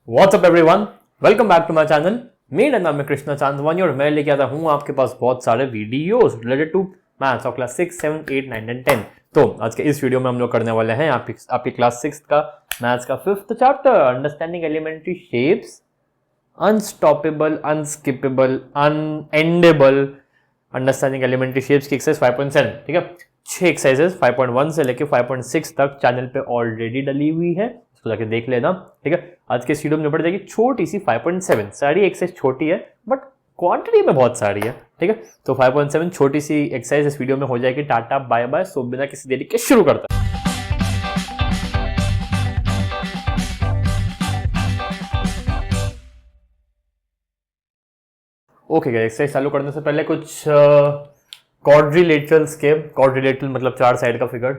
WhatsApp everyone, welcome back to my channel. मेरा नाम है कृष्णा चांदवानी और मैं लेके आता हूँ आपके पास बहुत सारे videos related to maths of class 6, 7, 8, 9 and 10। तो आज के इस वीडियो में हम लोग करने वाले हैं आपकी क्लास 6 का मैथ्स का 5th chapter, understanding elementary shapes, unstoppable, unskippable, unendable, understanding elementary shapes की एक्सरसाइज 5.7। ठीक है, 6 एक्सरसाइजेस 5.1 से लेके 5.6 तक चैनल पे ऑलरेडी डली हुई है, इसको जाके देख लेना। ठीक है, आज के वीडियो में निपट जाएगी छोटी सी 5.7। सारी एक्सरसाइज छोटी है बट क्वांटिटी में बहुत सारी है। ठीक है, तो 5.7 छोटी सी एक्सरसाइज इस वीडियो में हो जाएगी। टाटा बाय बाय, सो बिना किसी देरी के शुरू करता है। ओके, एक्सरसाइज चालू करने से पहले कुछ क्वाड्रिलेटरल्स के, क्वाड्रिलेटरल मतलब चार साइड का फिगर,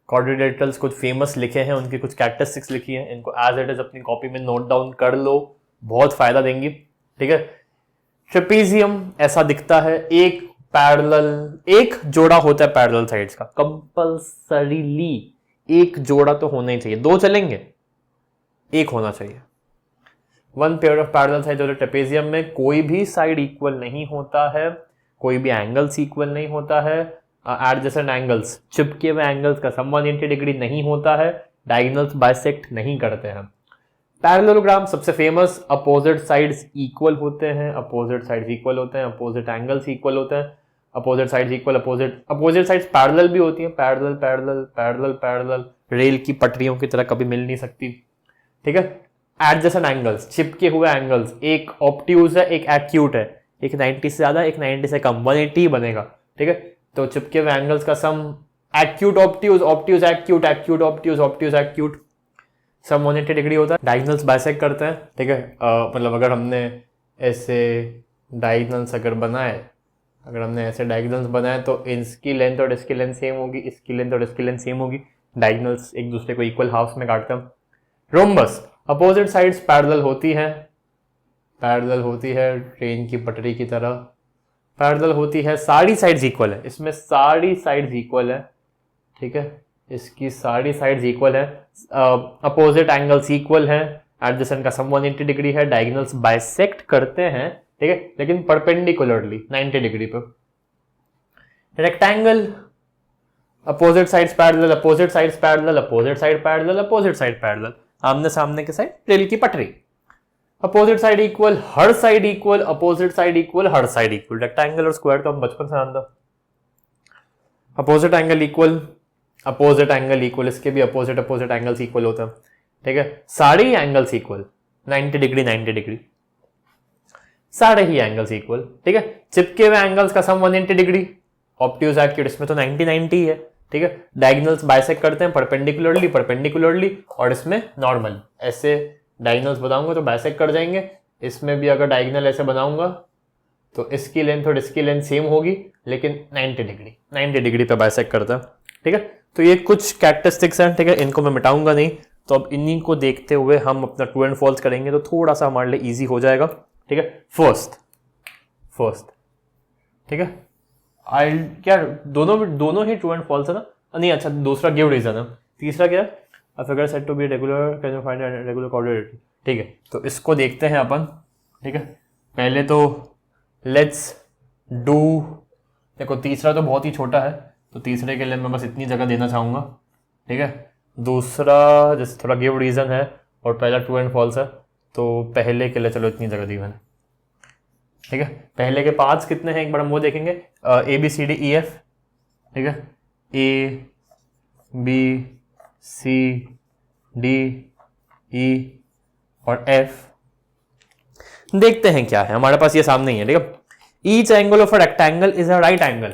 क्वाड्रिलेटरल्स कुछ फेमस लिखे हैं, उनकी कुछ कैरेक्टरिस्टिक्स लिखी हैं। इनको एज इट इज अपनी कॉपी में नोट डाउन कर लो, बहुत फायदा देंगी। ठीक है, ट्रेपेजियम ऐसा दिखता है, एक पैरेलल, एक जोड़ा होता है पैरेलल साइड्स का, कंपल्सरीली एक जोड़ा तो होना ही चाहिए, दो चलेंगे, एक होना चाहिए। One pair of parallel side होता है ट्रेपेजियम में। कोई भी साइड इक्वल नहीं होता है, कोई भी एंगल्स इक्वल नहीं होता है, एडजेसेंट एंगल्स, चिपके हुए एंगल्स का सम 180 डिग्री नहीं होता है, डायगोनल्स बाइसेक्ट नहीं करते हैं। पैरेललोग्राम सबसे फेमस, अपोजिट साइड्स इक्वल होते हैं, अपोजिट साइड्स इक्वल होते हैं, अपोजिट एंगल्स इक्वल होते हैं, opposite sides equal, opposite sides parallel भी होती है, parallel parallel parallel parallel, rail की पटरियों की तरह कभी मिल नहीं सकती। ठीक है, एडजेसेंट एंगल्स, चिपके हुए एंगल्स, एक ऑब्ट्यूज है एक एक्यूट है, एक 90 से ज्यादा एक 90 से कम, 180 बनेगा। ठीक है, तो चिपके हुए एंगल्स का sum acute obtuse, obtuse acute, acute obtuse, obtuse acute, sum 180 degree होता है। डायगोनल्स बाइसेक्ट करते हैं। ठीक है, मतलब अगर हमने ऐसे डायगोनल्स बनाए तो इसकी लेंथ और इसकी लेंथ सेम होगी, इसकी लेंथ और इसकी लेंथ सेम होगी, डायगोनल्स एक दूसरे को इक्वल हाफ्स में काटते हैं। रोम्बस, अपोजिट साइड्स पैरेलल होती है ट्रेन की पटरी की तरह पैरेलल होती है, सारी साइड्स इक्वल है, इसमें सारी साइड्स इक्वल है। ठीक है, इसकी सारी साइड्स इक्वल है, अपोजिट एंगल्स इक्वल है, एडजेसेंट का सम 180 डिग्री है, डायगोनल्स बाइसेक्ट करते हैं। ठीक है, लेकिन परपेंडिकुलरली 90 डिग्री पे। Rectangle, opposite sides parallel, opposite sides parallel, opposite side parallel, opposite side parallel, आमने सामने के साइड रेल की पटरी, अपोजिट साइड इक्वल, हर side equal, opposite side equal, हर साइड इक्वल। रेक्टेंगल और स्क्वायर तो हम बचपन से जानते हैं। Opposite angle equal, opposite angle equal, इसके भी अपोजिट एंगल्स इक्वल होते हैं। ठीक है, सारे ही एंगल्स इक्वल, 90 डिग्री 90 डिग्री, सारे ही एंगल्स इक्वल। ठीक है, चिपके हुए एंगल्स का सम 180 डिग्री, ऑब्ट्यूज एक्यूट, इसमें तो 90 है। ठीक है, डायगोनल्स बाइसेक्ट करते हैं परपेंडिकुलरली, और इसमें नॉर्मल, ऐसे डायगोनल्स बनाऊंगा तो बाइसेक्ट कर जाएंगे। इसमें भी अगर डायगोनल ऐसे बनाऊंगा तो इसकी लेंथ और इसकी लेंथ सेम होगी, लेकिन 90 डिग्री पे बाइसेक्ट करता है। ठीक है, तो ये कुछ कैरेक्टरिस्टिक्स हैं। ठीक है, इनको मैं मिटाऊंगा नहीं, तो अब इन्हीं को देखते हुए हम अपना ट्रू एंड फॉल्स करेंगे, तो थोड़ा सा हमारे लिए ईजी हो जाएगा। ठीक है, फर्स्ट, ठीक है, क्या दोनों ही ट्रू एंड फॉल्स है ना? नहीं, अच्छा, दूसरा गिव रीजन है। तीसरा क्या है? A figure said to be regular, can you find a regular quadratic? ठीक है, तो इसको देखते हैं अपन। ठीक है, पहले तो लेट्स डू, देखो तीसरा तो बहुत ही छोटा है, तो तीसरे के लिए मैं बस इतनी जगह देना चाहूंगा। ठीक है, दूसरा जैसे थोड़ा गिव रीजन है और पहला ट्रू एंड फॉल्स है, तो पहले के लिए चलो इतनी जगह दी मैंने। ठीक है, पहले के पार्ट्स कितने हैं एक बार हम वो देखेंगे। ABCDEF, ठीक है, ABCDE और F। देखते हैं क्या है हमारे पास, ये सामने ही है। ठीक है, each angle of a rectangle is a right angle.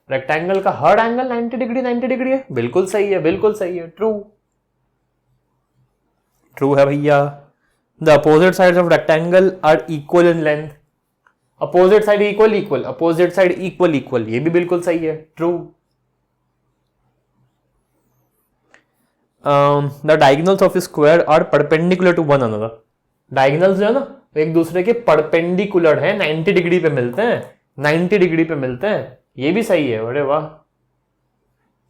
Rectangle का हर एंगल 90 डिग्री है, बिल्कुल सही है, ट्रू है भैया। The opposite sides of rectangle are equal in length, opposite side equal, opposite side equal, ये भी बिल्कुल सही है, true. The diagonals of square are perpendicular to one another. Diagonals जो है ना, एक दूसरे के परपेंडिकुलर है, 90 डिग्री पे मिलते हैं, ये भी सही है। अरे वाह,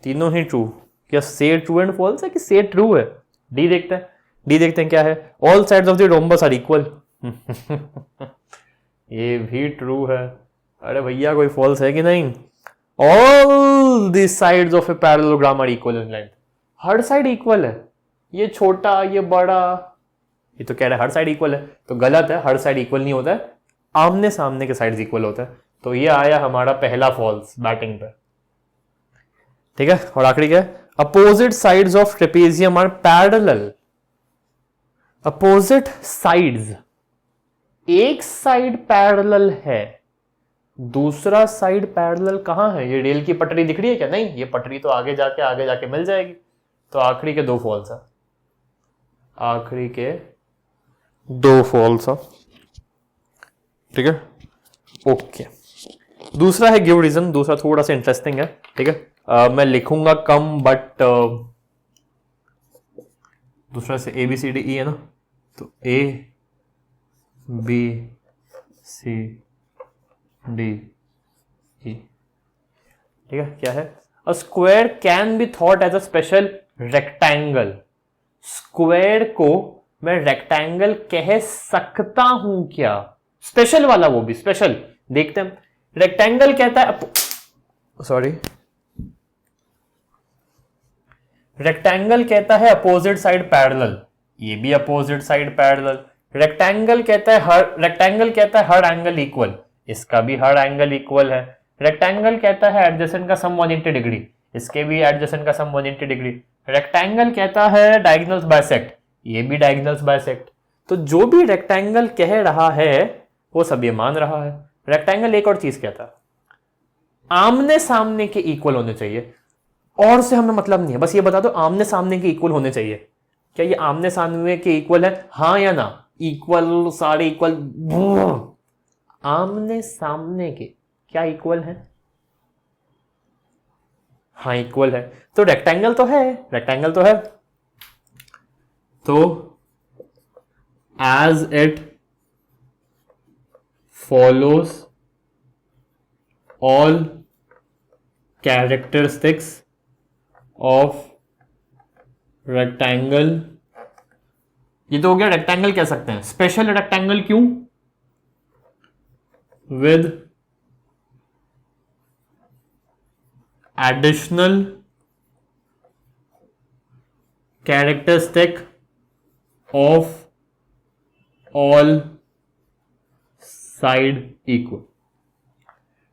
तीनों ही ट्रू। क्या से ट्रू एंड फॉल्स है कि से ट्रू है? डी देखते हैं। डी देखते हैं क्या है, all sides of the rhombus are equal. ये भी ट्रू है। अरे भैया कोई फॉल्स है कि नहीं? All the sides of a parallelogram are equal in length. हर साइड इक्वल है, ये छोटा ये बड़ा, ये तो कह रहा है हर साइड इक्वल है, तो गलत है, हर साइड इक्वल नहीं होता है, आमने सामने के साइड्स इक्वल होता है। तो ये आया हमारा पहला फॉल्स बैटिंग पे। ठीक है, और आखिरी क्या है, opposite sides of trapezium are parallel. Opposite sides, एक साइड पैरेलल है, दूसरा साइड पैरेलल कहां है? ये रेल की पटरी दिख रही है क्या? नहीं, ये पटरी तो आगे जाके मिल जाएगी। तो आखिरी के दो फॉल्स है, आखिरी के दो फॉल्स है। ठीक है, ओके। दूसरा है गिव रीजन, दूसरा थोड़ा सा इंटरेस्टिंग है। ठीक है, मैं लिखूंगा कम, बट दूसरा से A B C D E है ना, तो A B C D E. ठीक है, क्या है? A square can be thought as a special rectangle. Square को मैं रेक्टेंगल कह सकता हूं क्या? स्पेशल वाला, वो भी स्पेशल। देखते हैं, रेक्टेंगल कहता है, सॉरी, रेक्टेंगल कहता है अपोजिट साइड पैरेलल, ये भी अपोजिट साइड पैरेलल। रेक्टेंगल कहता है हर एंगल इक्वल, इसका भी हर एंगल इक्वल है। रेक्टेंगल कहता है एडजेसेंट का सम 180 डिग्री, इसके भी एडजेसेंट का सम 180 डिग्री। रेक्टेंगल कहता है डायगोनल्स बाइसेक्ट, ये भी डायगोनल्स बाइसेक्ट। तो जो भी रेक्टेंगल कह रहा है वो सब ये मान रहा है। रेक्टेंगल एक और चीज कहता है, आमने सामने के इक्वल होने चाहिए, और से हमें मतलब नहीं है, बस ये बता दो आमने सामने के इक्वल होने चाहिए। क्या ये आमने सामने के इक्वल है? हाँ या ना? इक्वल, सारे इक्वल। आमने सामने के क्या इक्वल है? हाँ इक्वल है, तो रेक्टेंगल तो है, रेक्टेंगल तो है। तो as it follows all characteristics of rectangle, ये तो हो गया रेक्टेंगल कह सकते हैं। स्पेशल रेक्टेंगल क्यों? With additional characteristic of all side equal.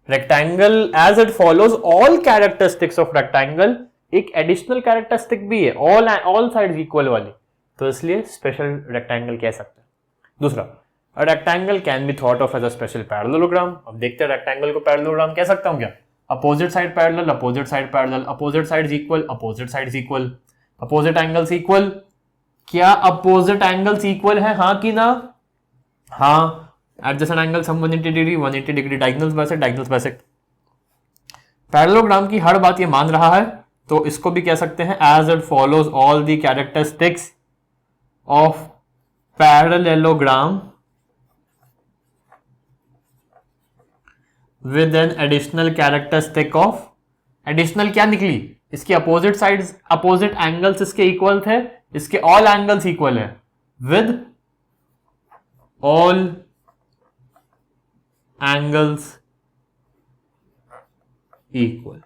Rectangle as it follows all characteristics of rectangle, एक एडिशनल कैरेक्टरिस्टिक भी है, ऑल साइड्स इक्वल वाली, तो इसलिए स्पेशल रेक्टेंगल कह सकते हैं। दूसरा, a rectangle can be thought of as a special parallelogram. अब देखते हैं रेक्टेंगल को पैरेललोग्राम कह सकता हूं क्या? Opposite side parallel, opposite side parallel, opposite sides equal, opposite sides equal, opposite angles equal. क्या अपोजिट एंगल्स इक्वल है, हाँ कि ना? हाँ, adjacent angle sum 180 degree, 180 degree, diagonals bisect, diagonals bisect. Parallelogram की हर बात ये मान रहा है, तो इसको भी कह सकते हैं as it follows all the characteristics of parallelogram with an additional characteristic of, additional क्या निकली? इसके अपोजिट साइड्स, अपोजिट एंगल्स इसके इक्वल थे, इसके ऑल एंगल्स इक्वल है, with all angles equal,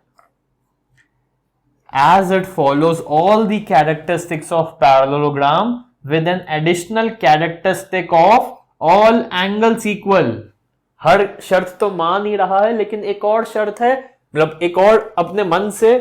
as it follows all the characteristics of parallelogram with an additional characteristic of all angles equal। हर शर्त तो मान ही रहा है, लेकिन एक और शर्त है, मतलब एक और अपने मन से।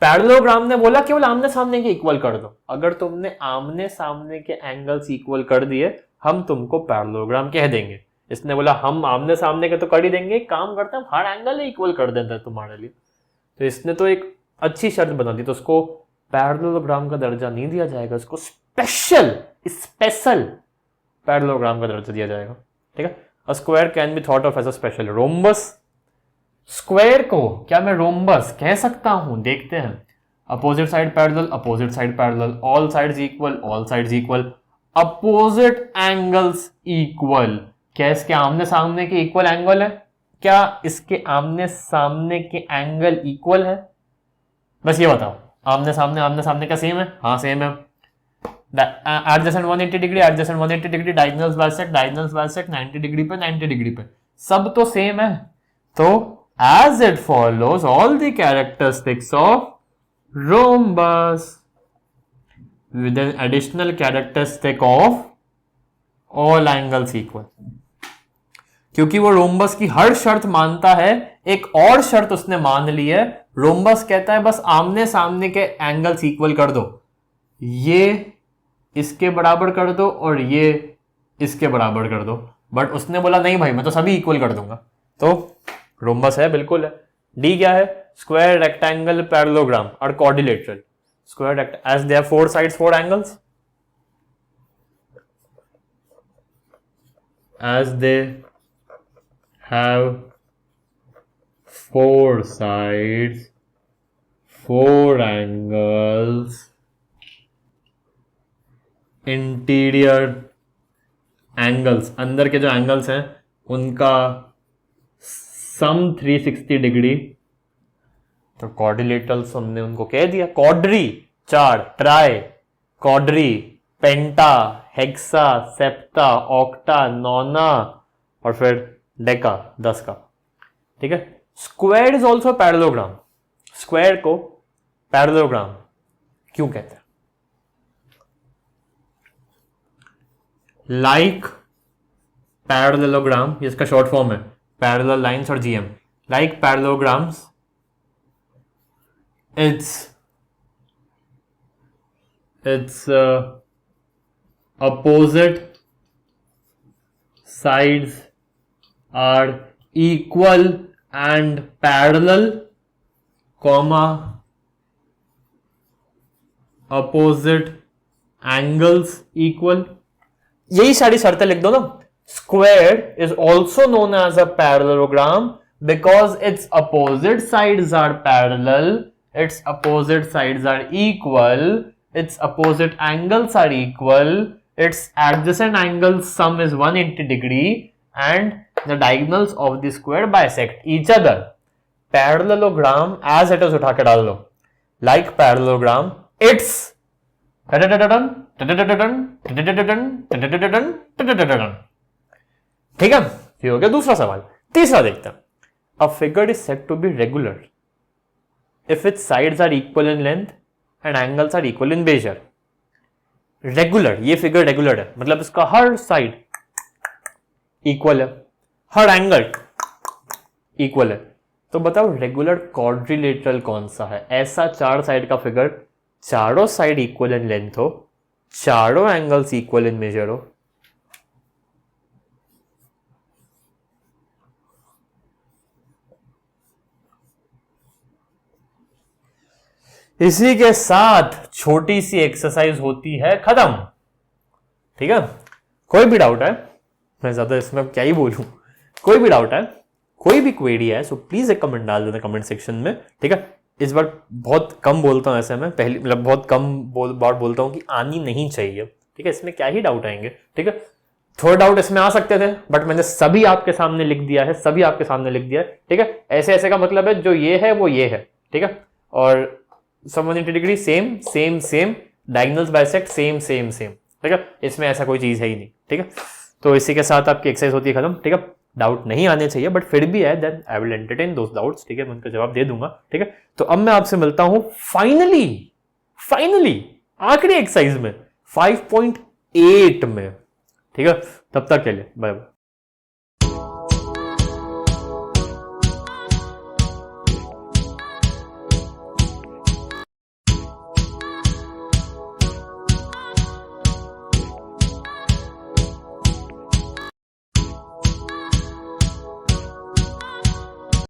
पैरेललोग्राम ने बोला केवल आमने सामने के इक्वल कर दो, अगर तुमने आमने सामने के एंगल्स इक्वल कर दिए हम तुमको पैरेललोग्राम कह देंगे। इसने बोला हम आमने सामने के तो कर ही देंगे, काम करते हैं हर एंगल इक्वल कर देते हैं तुम्हारे लिए। तो इसने तो एक अच्छी शर्त बना दी, तो उसको पैरेललोग्राम का दर्जा नहीं दिया जाएगा, उसको स्पेशल पैरेललोग्राम का दर्जा दिया जाएगा। ठीक है, a square can be thought of as a special rhombus. Square को क्या मैं रोम्बस कह सकता हूं? देखते हैं, opposite side parallel, opposite side parallel, all sides equal, all sides equal, opposite angles equal. क्या इसके आमने सामने के इक्वल एंगल है? क्या इसके आमने सामने के एंगल इक्वल है? बस ये बताओ, आमने सामने का सेम है? हाँ सेम है। Adjacent 180 degree, adjacent 180 degree, diagonals bisect 90 degree पे 90 डिग्री पे, सब तो सेम है। तो as it follows all the characteristics of rhombus with an additional characteristic of all angles equal। क्योंकि वो रोम्बस की हर शर्त मानता है, एक और शर्त उसने मान ली है। रोम्बस कहता है बस आमने सामने के एंगल्स इक्वल कर दो, ये इसके बराबर कर दो और ये इसके बराबर कर दो। बट उसने बोला नहीं भाई, मैं तो सभी इक्वल कर दूंगा। तो रोम्बस है, बिल्कुल है। डी क्या है? स्क्वायर, रेक्टेंगल, पैरेललोग्राम और quadrilateral. Square as they have 4 sides 4 angles, as they have 4 sides 4 angles, interior angles, अंदर के जो एंगल्स हैं उनका सम 360 डिग्री। तो क्वाड्रिलेटरल्स हमने उनको कह दिया, क्वाड्री 4, ट्राई, क्वाड्री, पेंटा, हेक्सा, सेप्टा, ऑक्टा, नोना और फिर डेका 10 का। ठीक है। Square is also parallelogram. Square को पैरेललोग्राम क्यों कहते हैं? लाइक पैरेललोग्राम, इसका शॉर्ट फॉर्म है पैरेलल लाइन्स और GM. Like parallelograms, it's opposite sides are equal and parallel, comma opposite angles equal। यही सारी शर्तें लिख दो ना। Square is also known as a parallelogram because its opposite sides are parallel, its opposite sides are equal, its opposite angles are equal, its adjacent angles sum is 180 degree and the diagonals of the square bisect each other। Parallelogram as it is उठा के डाल लो। Like parallelogram, it's ठीक है। ये हो गया दूसरा सवाल। तीसरा देखते हैं। A figure is said to be regular if its sides are equal in length and angles are equal in measure। Regular, ये फिगर रेगुलर है, मतलब इसका हर साइड इक्वल है, हर एंगल इक्वल है। तो बताओ रेगुलर क्वाड्रिलेटरल कौन सा है? ऐसा 4 साइड का फिगर, चारों साइड इक्वल इन लेंथ हो, चारों एंगल्स इक्वल इन मेजर हो। इसी के साथ छोटी सी एक्सरसाइज होती है खत्म। ठीक है। कोई भी डाउट है, मैं ज्यादा इसमें क्या ही बोलूं, कोई भी डाउट है, कोई भी क्वेरी है, सो प्लीज एक कमेंट डाल देना कमेंट सेक्शन में। ठीक है। इस बार बहुत कम बोलता हूं, ऐसे में पहली मतलब बहुत कम बार बोलता हूं कि आनी नहीं चाहिए। ठीक है। इसमें क्या ही डाउट आएंगे। ठीक है। थोड़े डाउट इसमें आ सकते थे बट मैंने सभी आपके सामने लिख दिया है, सभी आपके सामने लिख दिया है। ठीक है। ऐसे ऐसे का मतलब है जो ये है वो ये है। ठीक है। और सम 180 degree same same same, diagonals bisect same same same. ठीक है। इसमें ऐसा कोई चीज है ही नहीं। ठीक है। तो इसी के साथ आपकी एक्सरसाइज होती है खत्म। ठीक है। डाउट नहीं आने चाहिए बट फिर भी है, then I will entertain those doubts. ठीक है। मैं उनका जवाब दे दूंगा। ठीक है। तो अब मैं आपसे मिलता हूं फाइनली आखिरी एक्सरसाइज में 5.8 में। ठीक है। तब तक के लिए बाय बाय।